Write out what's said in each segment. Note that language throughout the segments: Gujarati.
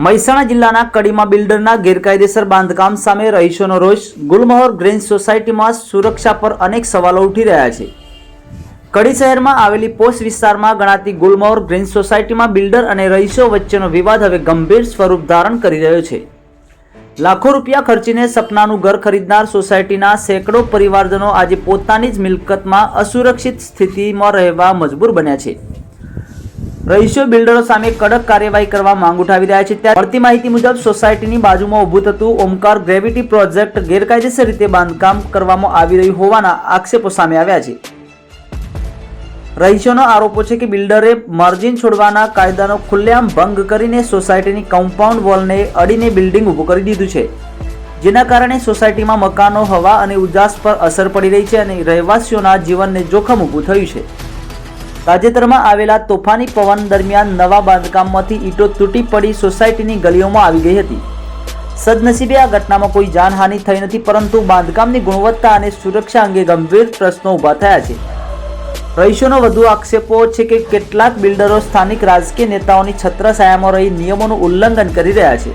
મહેસાણા જિલ્લાના કડીમાં બિલ્ડરના ગેરકાયદેસર બાંધકામ સામે રહીશોનો રોષ. ગુલમહોર ગ્રીન સોસાયટીમાં સુરક્ષા પર અનેક સવાલો ઉઠી રહ્યા છે. કડી શહેરમાં આવેલી પોશ વિસ્તારમાં ગણાતી ગુલમહોર ગ્રીન સોસાયટીમાં બિલ્ડર અને રહીશો વચ્ચેનો વિવાદ હવે ગંભીર સ્વરૂપ ધારણ કરી રહ્યો છે. લાખો રૂપિયા ખર્ચીને સપનાનું ઘર ખરીદનાર સોસાયટીના સેંકડો પરિવારજનો આજે પોતાની જ મિલકતમાં અસુરક્ષિત સ્થિતિમાં રહેવા મજબૂર બન્યા છે. રહીશો બિલ્ડરો સામે કડક કાર્યવાહી કરવા માંગ ઉઠાવી રહ્યા છે. ત્યારે મળતી માહિતી મુજબ સોસાયટીની બાજુમાં ઊભું થતું ઓમકાર ગ્રેવિટી પ્રોજેક્ટ ગેરકાયદેસર રીતે બાંધકામ કરવામાં આવી રહ્યું હોવાના આક્ષેપો સામે આવ્યા છે. રહીશોનો આરોપો છે કે બિલ્ડરે માર્જિન છોડવાના કાયદાનો ખુલ્લેઆમ ભંગ કરીને સોસાયટીની કમ્પાઉન્ડ વોલને અડીને બિલ્ડિંગ ઊભું કરી દીધું છે, જેના કારણે સોસાયટીમાં મકાનો, હવા અને ઉજાસ પર અસર પડી રહી છે અને રહેવાસીઓના જીવનને જોખમ ઊભું થયું છે. તાજેતરમાં આવેલા તોફાની પવન દરમિયાન નવા બાંધકામમાંથી ઈંટો તૂટી પડી સોસાયટીની ગલીઓમાં આવી ગઈ હતી. સદનસીબે આ ઘટનામાં કોઈ જાનહાનિ થઈ નથી, પરંતુ બાંધકામની ગુણવત્તા અને સુરક્ષા અંગે ગંભીર પ્રશ્નો ઊભા થયા છે. રહીશોનો વધુ આક્ષેપો છે કે કેટલાક બિલ્ડરો સ્થાનિક રાજકીય નેતાઓની છત્રછાયામાં રહી નિયમોનું ઉલ્લંઘન કરી રહ્યા છે.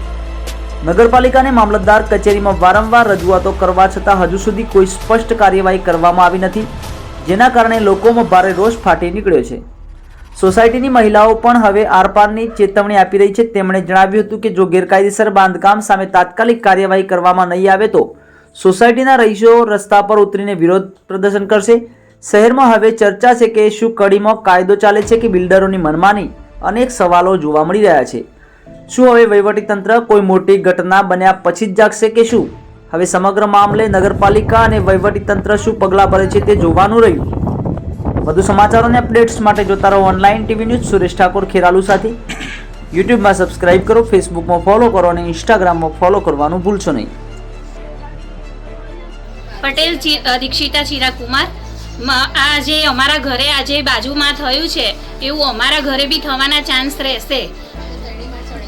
નગરપાલિકાને મામલતદાર કચેરીમાં વારંવાર રજૂઆતો કરવા છતાં હજુ સુધી કોઈ સ્પષ્ટ કાર્યવાહી કરવામાં આવી નથી, જેના કારણે લોકોમાં ભારે રોષ ફાટી નીકળ્યો છે. સોસાયટીની મહિલાઓ પણ હવે આરપારની ચેતવણી આપી રહી છે. તેમણે જણાવ્યું હતું કે જો ગેરકાયદેસર બાંધકામ સામે તાત્કાલિક કાર્યવાહી કરવામાં નહીં આવે તો સોસાયટીના રહીશો રસ્તા પર ઉતરીને વિરોધ પ્રદર્શન કરશે. શહેરમાં હવે ચર્ચા છે કે શું કડીમાં કાયદો ચાલે છે કે બિલ્ડરોની મનમાની? અનેક સવાલો જોવા મળી રહ્યા છે. શું હવે વહીવટીતંત્ર કોઈ મોટી ઘટના બન્યા પછી જ જાગશે કે શું? હવે સમગ્ર મામલે નગરપાલિકા અને વહીવટીતંત્ર શું પગલાં ભરે છે તે જોવાનું રહ્યું. વધુ સમાચારો અને અપડેટ્સ માટે જોતા રહો online TV news. Suresh Thakor Kheralu સાથે. યુટ્યુબમાં સબસ્ક્રાઇબ કરો, ફેસબુકમાં ફોલો કરો અને ઇન્સ્ટાગ્રામમાં ફોલો કરવાનું ભૂલશો નહીં. પટેલ દીક્ષિતા ચિરાકુમાર. આજે અમારા ઘરે આજે બાજુમાં થયું છે એવું અમારા ઘરે બી થવાના ચાન્સ રહેશે.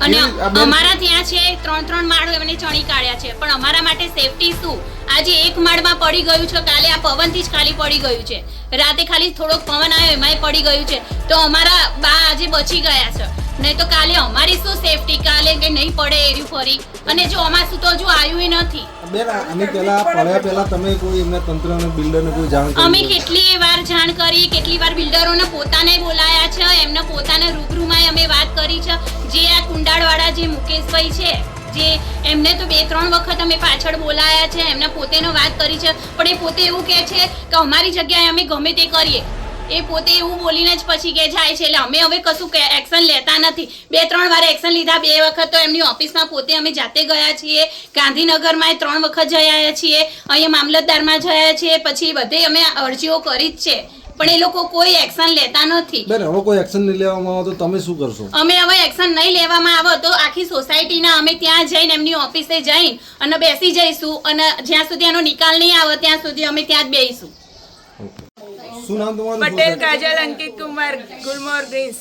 અને અમારા ત્યાં છે 3 માળ એમને ચણી કાઢ્યા છે, પણ અમારા માટે સેફટી શું? આજે એક માળમાં પડી ગયું છે, કાલે આ પવનથી જ ખાલી પડી ગયું છે, રાતે ખાલી થોડોક પવન આવ્યો એમાંય પડી ગયું છે, તો અમારા બા આજે બચી ગયા છે. નહીં તો કાલે અમારી શું સેફટી? કાલે કે નહીં પડે એર્યું ફરી, અને જો અમારું તો હજુ આવ્યું નથી. બેન, આની પહેલા તમે કોઈ એમના તંત્રને બિલ્ડરને કોઈ જાણ કરી? અમે કેટલી વાર જાણ કરી, કેટલી વાર બિલ્ડરોને પોતાને બોલાયા છે, એમના પોતાના રૂબરૂમાં અમે વાત કરી છે. જે આ કુંડાળવાળા જે મુકેશભાઈ છે, જે એમને તો 2-3 વખત અમે પાછળ બોલાયા છે, એમને પોતેનો વાત કરી છે, પણ એ પોતે એવું કહે છે કે અમારી જગ્યાએ અમે ગમે તે કરીએ. એ પોતે એવું બોલીને જ પછી કે જાય છે. એટલે અમે હવે કશું એક્શન લેતા નથી. 2-3 વાર એક્શન લીધા. 2 વખત તો એમની ઓફિસમાં પોતે અમે જાતે ગયા છીએ. ગાંધીનગરમાં 3 વખત જયા છીએ. અહીંયા મામલતદારમાં જયા છીએ. પછી બધે અમે અરજીઓ કરી જ છે, પણ એ લોકો કોઈ એક્શન લેતા નથી. બેન, હવે કોઈ એક્શન નહીં લેવામાં આવે તો તમે શું કરશો? અમે હવે એક્શન નહીં લેવામાં આવે તો આખી સોસાયટીના અમે ત્યાં જઈને એમની ઓફિસે જઈને અને બેસી જઈશું, અને જ્યાં સુધી એનો નિકાલ નહીં આવે ત્યાં સુધી અમે ત્યાં જ બેસીશું. શું નામ તમારું? પટેલ કાજલ અંકિત કુમાર, ગુલમહોર ગ્રીન્સ.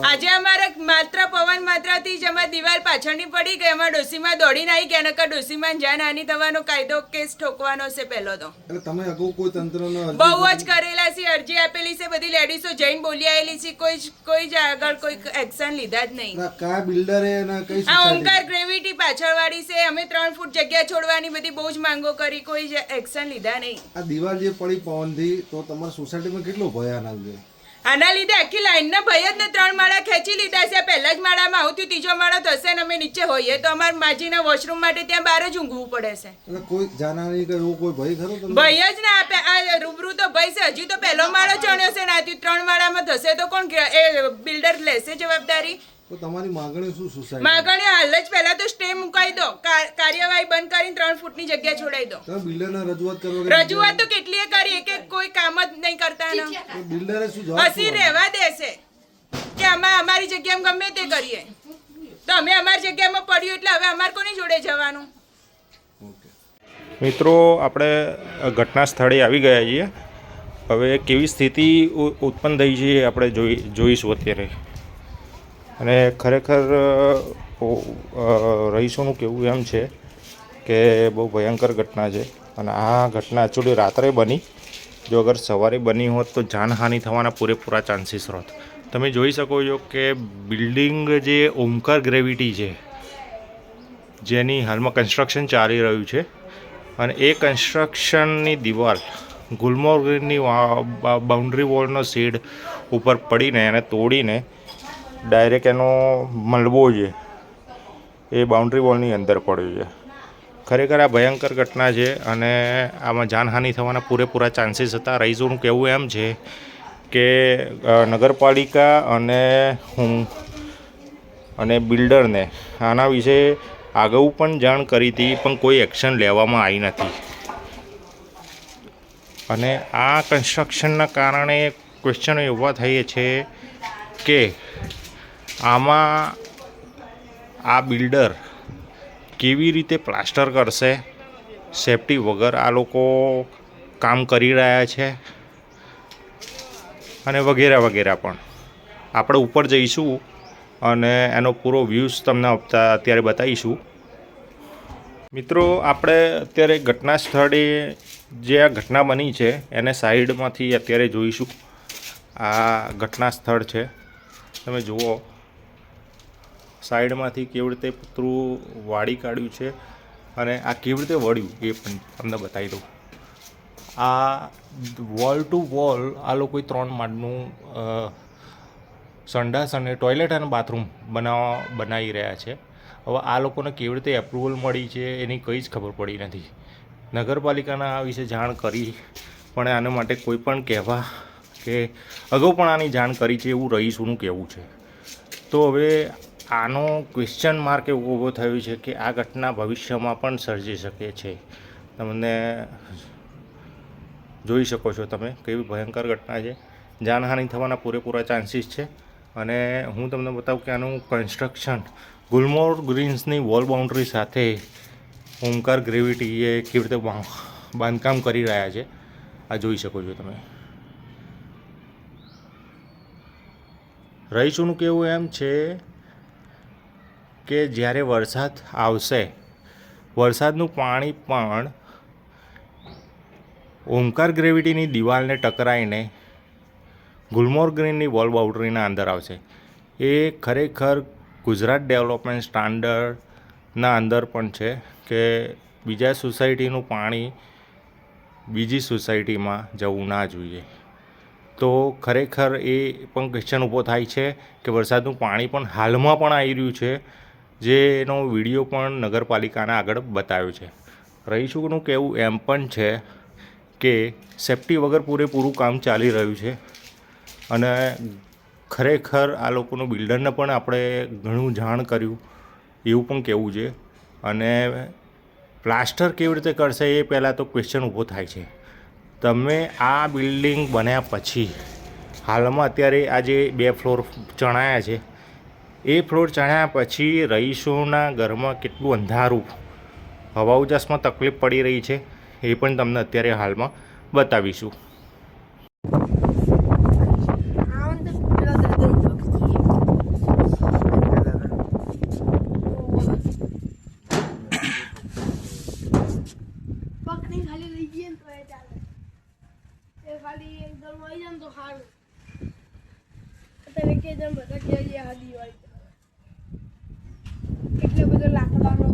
આજે અમારા માત્ર પવન માત્રાથી જ અમારી દિવાલ પાછળની પડી ગઈ. અમારા ડોસીમાં દોડીને આવી ગયા, નકર ડોસીમાં જાનહાનિ થવાનો કાયદો કેસ ઠોકવાનો છે પહેલો તો. એટલે તમે અગાઉ કોઈ તંત્રનો બહુ જ કરેલા છે, અરજી આપેલી છે, બધી લેડીઝો જઈને બોલી આવેલી છે, કોઈ જ આગળ કોઈ એક્શન લીધા જ નહીં. કયા બિલ્ડરે અને કઈ આ ઓમકાર ગ્રેવિટી પાછળવાળી છે. અમે 3 ફૂટ જગ્યા છોડવાની બધી બહુ જ માંગો કરી, કોઈ જ એક્શન લીધા નહીં. આ દિવાલ જે પડી પવનથી, તો તમારા સોસાયટીમાં કેટલો ભય આના લીધે આખી લાઈનનો ભય જ ને 3 માળા ખેંચી લીધા છે. પહેલા જ માળામાં આવું થયું, 3જો માળો થશે ને અમે નીચે હોઈએ તો અમારે માજીના વોશરૂમ માટે ત્યાં બહાર જ ઊંઘવું પડે છે. એટલે કોઈ જાનહાનિ કે એવો કોઈ ભય ખરો તમને? ભય જ ના આપે. આ રૂબરૂ તો ભય છે. હજી તો પહેલો માળો ચણ્યો છે ને 3 માળામાં થશે તો કોણ એ બિલ્ડર લેશે જવાબદારી? તો તમારી માંગણી શું? સોસાયટી માંગણી હાલ જ પહેલા તો સ્ટે મુકાઈ દો, કાર્યવાહી બંધ કરીને 3 ફૂટની જગ્યા છોડાઈ દો. તમે બિલ્ડરને રજૂઆત કરવા? રજૂઆત તો કેટલીય કરી કે કોઈ કામ જ નહીં કરતા ને. બિલ્ડરે શું જવાબ? હસી રહેવા દેશે કે અમે અમારી જગ્યામાં ગમે તે કરીએ, તો અમે અમારી જગ્યામાં પડ્યું એટલે હવે અમારે કોની જોડે જવાનું? મિત્રો, આપણે ઘટના સ્થળે આવી ગયા છીએ. હવે કેવી સ્થિતિ ઉત્પન્ન થઈ છે આપણે જોઈશું અત્યારે. અને ખરેખર રહીશોનું કહેવું એમ છે કે બહુ ભયંકર ઘટના છે. અને આ ઘટના એકચ્યુઅલી રાત્રે બની. જો અગર સવારે બની હોત તો જાનહાનિ થવાના પૂરેપૂરા ચાન્સીસ હોત. તમે જોઈ શકો છો કે બિલ્ડિંગ જે ઓમકાર ગ્રેવિટી છે જેની હાલમાં કન્સ્ટ્રક્શન ચાલી રહ્યું છે અને એ કન્સ્ટ્રક્શનની દિવાલ ગુલમોહર ગ્રીનની બાઉન્ડ્રી વોલનો શેડ ઉપર પડીને એને તોડીને ડાયરેક્ટ એનો મલબો છે એ બાઉન્ડ્રી વોલની અંદર પડ્યો છે. ખરેખર આ ભયંકર ઘટના છે અને આમાં જાનહાનિ થવાના પૂરેપૂરા ચાન્સીસ હતા. રહીશોનું કહેવું એમ છે કે નગરપાલિકા અને બિલ્ડરને આના વિશે અગાઉ પણ જાણ કરી હતી, પણ કોઈ એક્શન લેવામાં આવી નથી. અને આ કન્સ્ટ્રક્શનના કારણે ક્વેશ્ચનો એવા થાય છે કે આમાં આ બિલ્ડર કેવી રીતે પ્લાસ્ટર કરશે, સેફટી વગર આ લોકો કામ કરી રહ્યા છે અને વગેરે વગેરે. પણ આપણે ઉપર જઈશું અને એનો પૂરો વ્યૂઝ તમને અત્યારે બતાવીશું. મિત્રો, આપણે અત્યારે ઘટના સ્થળે જે આ ઘટના બની છે એને સાઈડમાંથી અત્યારે જોઈશું. આ ઘટના સ્થળ છે, તમે જુઓ સાઈડમાંથી કેવી રીતે પતરું વાળી કાઢ્યું છે અને આ કેવી રીતે વળ્યું એ પણ તમને બતાવી દઉં. આ વોલ ટુ વોલ આ લોકોએ 3 માળનું સંડાસ અને ટોયલેટ અને બાથરૂમ બનાવી રહ્યા છે. હવે આ લોકોને કેવી રીતે એપ્રુવલ મળી છે એની કંઈ જ ખબર પડી નથી. નગરપાલિકાને આ વિશે જાણ કરી પણ આના માટે કોઈ પણ કહેવા કે અગાઉ પણ આની જાણ કરી છે એવું રહીશોનું કહેવું છે. તો હવે આનો ક્વેશ્ચન માર્ક એવું ઊભો થયું છે કે આ ઘટના ભવિષ્યમાં પણ સર્જી શકે છે. તમને જોઈ શકો છો તમે કેવી ભયંકર ઘટના છે. જાનહાનિ થવાના પૂરેપૂરા ચાન્સીસ છે. અને હું તમને બતાવું કે આનું કન્સ્ટ્રક્શન ગુલમોહર ગ્રીન્સની વોલ બાઉન્ડ્રી સાથે ઓમકાર ગ્રેવિટી એ કેવી રીતે બાંધકામ કરી રહ્યા છે આ જોઈ શકો છો તમે. રહીશોનું કહેવું એમ છે કે જ્યારે વરસાદ આવશે, વરસાદનું પાણી પણ ઓમકાર ગ્રેવિટીની દિવાલને ટકરાઈને ગુલમોહર ગ્રીનની વોલ બાઉન્ડરીના અંદર આવશે. એ ખરેખર ગુજરાત ડેવલપમેન્ટ સ્ટાન્ડર્ડના અંદર પણ છે કે બીજા સોસાયટીનું પાણી બીજી સોસાયટીમાં જવું ના જોઈએ. તો ખરેખર એ પણ ક્વેશ્ચન ઊભો થાય છે કે વરસાદનું પાણી પણ હાલમાં પણ આવી રહ્યું છે, જેનો વિડીયો પણ નગરપાલિકાના આગળ બતાવ્યો છે. રહીશોનું કહેવું એમ પણ છે કે સેફટી વગર પૂરેપૂરું કામ ચાલી રહ્યું છે અને ખરેખર આ લોકોનું બિલ્ડરને પણ આપણે ઘણું જાણ કર્યું એવું પણ કહેવું છે. અને પ્લાસ્ટર કેવી રીતે કરશે એ પહેલાં તો ક્વેશ્ચન ઊભો થાય છે. તમે આ બિલ્ડિંગ બન્યા પછી હાલમાં અત્યારે આ જે 2 ફ્લોર ચણાયા છે એ ફ્લોર ચણાયા પછી રહીશોના ઘરમાં કેટલું અંધારું, હવા ઉજાસમાં તકલીફ પડી રહી છે એ પણ તમને અત્યારે હાલમાં બતાવીશું. પકડી ખાલી લઈ જઈએ ને તો એ ચાલે. એ ખાલી એકદમ આવી જાય ને તો સારું. અત્યારે કે જેમ બધા કે આ દિવાળી એટલે બધો લાકડાનો